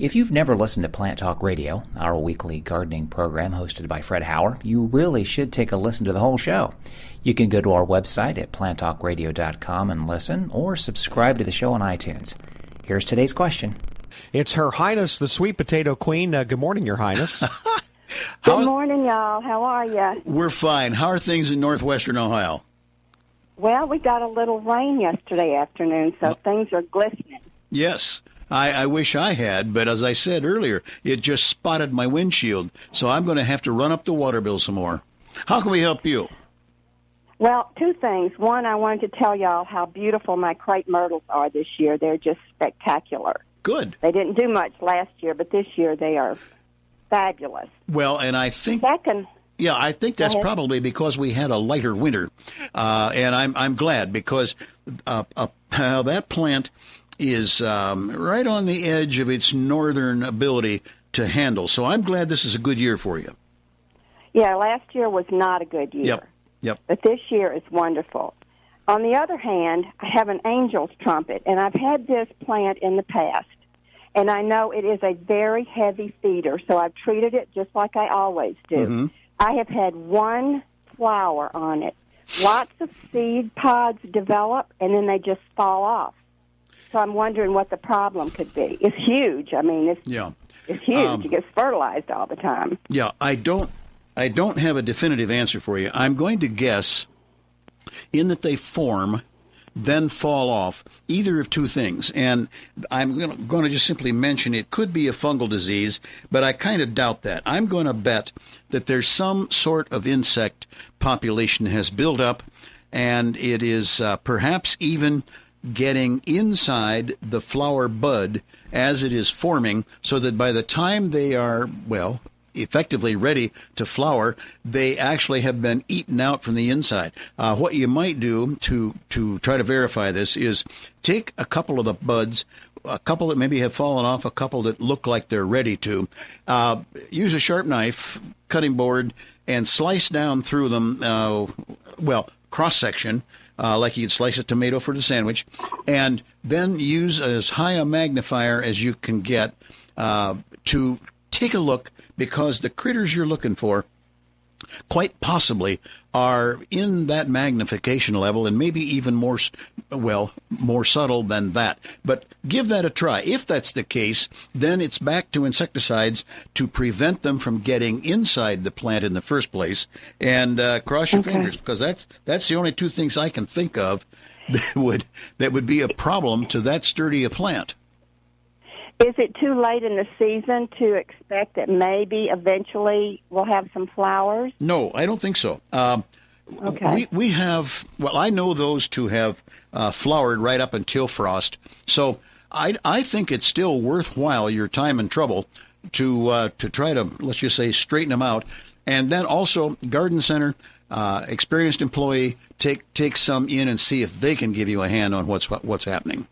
If you've never listened to Plant Talk Radio, our weekly gardening program hosted by Fred Hauer, you really should take a listen to the whole show. You can go to our website at planttalkradio.com and listen, or subscribe to the show on iTunes. Here's today's question. It's Her Highness, the Sweet Potato Queen. Good morning, Your Highness. Good morning, y'all. How are you? We're fine. How are things in northwestern Ohio? Well, we got a little rain yesterday afternoon, so things are glistening. Yes. I wish I had, but as I said earlier, it just spotted my windshield, so I'm going to have to run up the water bill some more. How can we help you? Well, two things. One, I wanted to tell y'all how beautiful my crepe myrtles are this year. They're just spectacular. Good. They didn't do much last year, but this year they are fabulous. Well, and I think... Second... Yeah, I think that's probably because we had a lighter winter, and I'm glad because that plant is right on the edge of its northern ability to handle. So I'm glad this is a good year for you. Yeah, last year was not a good year. Yep. But this year is wonderful. On the other hand, I have an angel's trumpet, and I've had this plant in the past. And I know it is a very heavy feeder, so I've treated it just like I always do. Mm-hmm. I have had one flower on it. Lots of seed pods develop, and then they just fall off. So I'm wondering what the problem could be. It's huge. I mean, it's huge. It gets fertilized all the time. Yeah, I don't have a definitive answer for you. I'm going to guess in that they form, then fall off, either of two things. And I'm going to just simply mention it could be a fungal disease, but I kind of doubt that. I'm going to bet that there's some sort of insect population that has built up, and it is perhaps even getting inside the flower bud as it is forming, so that by the time they are, well, effectively ready to flower, they actually have been eaten out from the inside. What you might do to try to verify this is take a couple of the buds, a couple that maybe have fallen off, a couple that look like they're ready to. Use a sharp knife, cutting board, and slice down through them, cross-section, like you'd slice a tomato for the sandwich, and then use as high a magnifier as you can get to take a look, because the critters you're looking for quite possibly are in that magnification level and maybe even more subtle than that. But give that a try. If that's the case, then it's back to insecticides to prevent them from getting inside the plant in the first place. And cross your fingers, because that's the only two things I can think of that would be a problem to that sturdy a plant. Is it too late in the season to expect that maybe eventually we'll have some flowers? No, I don't think so. Okay. We have, I know those two have flowered right up until frost. So I think it's still worthwhile your time and trouble to try to, let's just say, straighten them out. And then also, garden center, experienced employee, take some in and see if they can give you a hand on what's happening.